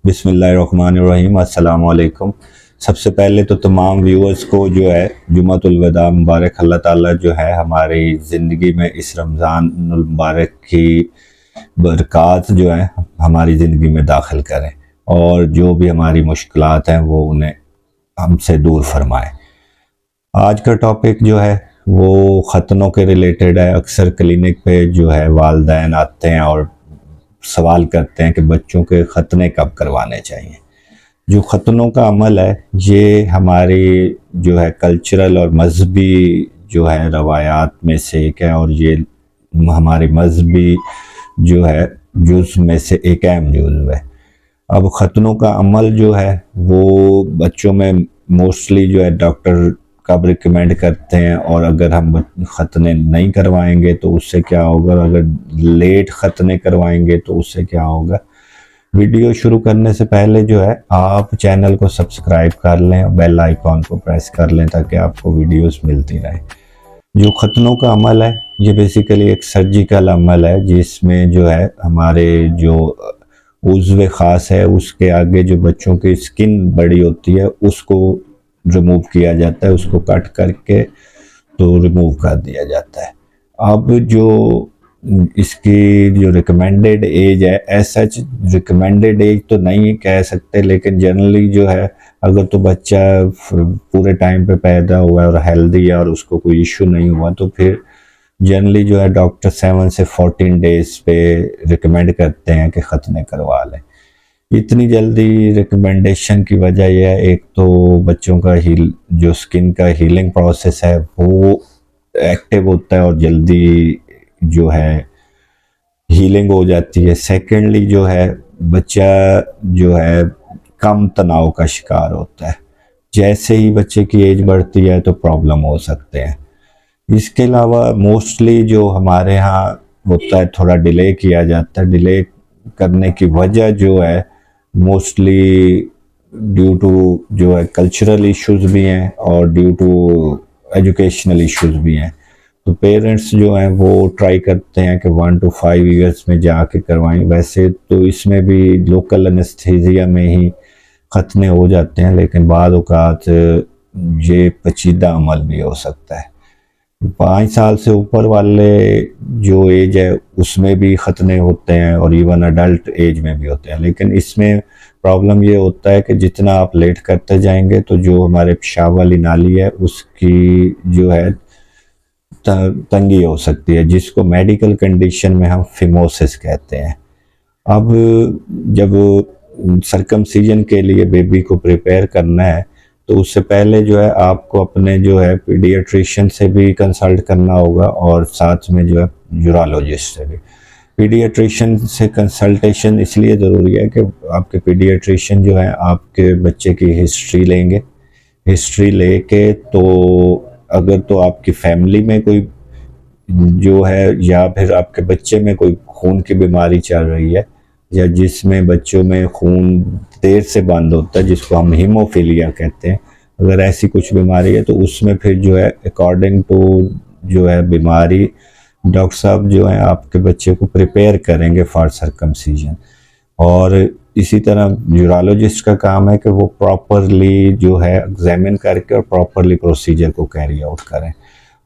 बिस्मिल्लाहिर्रहमानिर्रहीम, अस्सलाम वालेकुम। सबसे पहले तो तमाम व्यूअर्स को जो है जुमातुल वदा मुबारक। अल्लाह ताला जो है हमारी ज़िंदगी में इस रमज़ान मुबारक की बरक़ात जो है हमारी ज़िंदगी में दाखिल करें और जो भी हमारी मुश्किलात हैं वो उन्हें हमसे दूर फरमाएँ। आज का टॉपिक जो है वो ख़तनों के रिलेटेड है। अक्सर क्लिनिक पे जो है वालिदैन आते हैं और सवाल करते हैं कि बच्चों के ख़तने कब करवाने चाहिए। जो ख़तनों का अमल है ये हमारी जो है कल्चरल और मजहबी जो है रवायात में से एक है और ये हमारे मजहबी जो है जुज़ में से एक अहम जुज़ है। अब ख़तनों का अमल जो है वो बच्चों में मोस्टली जो है डॉक्टर कब रिकमेंड करते हैं, और अगर हम ख़तने नहीं करवाएंगे तो उससे क्या होगा, अगर लेट ख़तने करवाएंगे तो उससे क्या होगा। वीडियो शुरू करने से पहले जो है आप चैनल को सब्सक्राइब कर लें और बेल आइकॉन को प्रेस कर लें ताकि आपको वीडियोस मिलती रहें। जो ख़तनों का अमल है ये बेसिकली एक सर्जिकल अमल है जिसमें जो है हमारे जो उज़्व ख़ास है उसके आगे जो बच्चों की स्किन बड़ी होती है उसको रिमूव किया जाता है, उसको कट करके तो रिमूव कर दिया जाता है। अब जो इसकी जो रिकमेंडेड एज है, एज सच रिकमेंडेड एज तो नहीं कह सकते, लेकिन जनरली जो है अगर तो बच्चा पूरे टाइम पे पैदा हुआ है और हेल्दी है और उसको कोई इशू नहीं हुआ तो फिर जनरली जो है डॉक्टर 7 से 14 डेज़ पे रिकमेंड करते हैं कि ख़तने करवा लें। इतनी जल्दी रिकमेंडेशन की वजह यह है, एक तो बच्चों का जो स्किन का हीलिंग प्रोसेस है वो एक्टिव होता है और जल्दी जो है हीलिंग हो जाती है। सेकेंडली जो है बच्चा जो है कम तनाव का शिकार होता है। जैसे ही बच्चे की एज बढ़ती है तो प्रॉब्लम हो सकते हैं। इसके अलावा मोस्टली जो हमारे यहाँ होता है थोड़ा डिले किया जाता है। डिले करने की वजह जो है मोस्टली ड्यू टू जो है कल्चरल इश्यूज भी हैं और ड्यू टू एजुकेशनल इश्यूज भी हैं। तो पेरेंट्स जो हैं वो ट्राई करते हैं कि 1 to 5 ईयर्स में जाके करवाएं। वैसे तो इसमें भी लोकल एनेस्थीसिया में ही ख़तने हो जाते हैं, लेकिन बाद औक़ात ये पेचीदा अमल भी हो सकता है। 5 साल से ऊपर वाले जो एज है उसमें भी ख़तने होते हैं और इवन अडल्ट एज में भी होते हैं, लेकिन इसमें प्रॉब्लम ये होता है कि जितना आप लेट करते जाएंगे तो जो हमारे पेशाब वाली नाली है उसकी जो है तंगी हो सकती है, जिसको मेडिकल कंडीशन में हम फिमोसिस कहते हैं। अब जब सरकमसीजन के लिए बेबी को प्रिपेयर करना है तो उससे पहले जो है आपको अपने जो है पीडियाट्रिशियन से भी कंसल्ट करना होगा और साथ में जो है यूरोलॉजिस्ट से भी। पीडियाट्रिशियन से कंसल्टेशन इसलिए ज़रूरी है कि आपके पीडियाट्रिशियन जो है आपके बच्चे की हिस्ट्री लेंगे। हिस्ट्री लेके तो अगर तो आपकी फैमिली में कोई जो है या फिर आपके बच्चे में कोई खून की बीमारी चल रही है या जिसमें बच्चों में खून देर से बंद होता है जिसको हम हीमोफीलिया कहते हैं, अगर ऐसी कुछ बीमारी है तो उसमें फिर जो है अकॉर्डिंग टू जो है बीमारी डॉक्टर साहब जो है आपके बच्चे को प्रिपेयर करेंगे फॉर सरकमसीजन। और इसी तरह यूरोलॉजिस्ट का काम है कि वो प्रॉपरली जो है एग्जामिन करके और प्रॉपरली प्रोसीजर को कैरी आउट करें।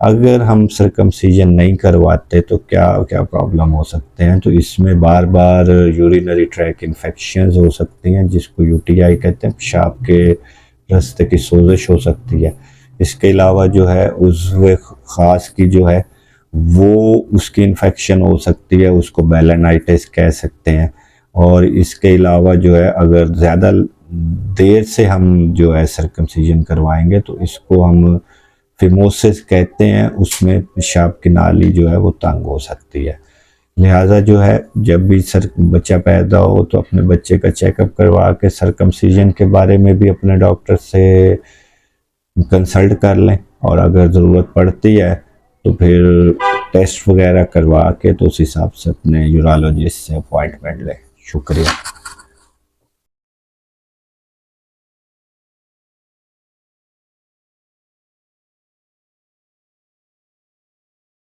अगर हम सरकमसीजन नहीं करवाते तो क्या क्या प्रॉब्लम हो सकते हैं, तो इसमें बार बार यूरिनरी ट्रैक इन्फेक्शंस हो सकती हैं जिसको यूटीआई कहते हैं, पेशाब के रास्ते की सोजिश हो सकती है। इसके अलावा जो है उज़्व ख़ास की जो है वो उसकी इन्फेक्शन हो सकती है, उसको बेलेनाइटिस कह सकते हैं। और इसके अलावा जो है अगर ज़्यादा देर से हम जो है सरकमसीजन करवाएंगे तो इसको हम फिमोसिस कहते हैं, उसमें पेशाब की नाली जो है वो तंग हो सकती है। लिहाजा जो है जब भी बच्चा पैदा हो तो अपने बच्चे का चेकअप करवा के सरकमसीजन के बारे में भी अपने डॉक्टर से कंसल्ट कर लें, और अगर ज़रूरत पड़ती है तो फिर टेस्ट वगैरह करवा के तो उस हिसाब से अपने यूरोलॉजिस्ट से अपॉइंटमेंट लें। शुक्रिया।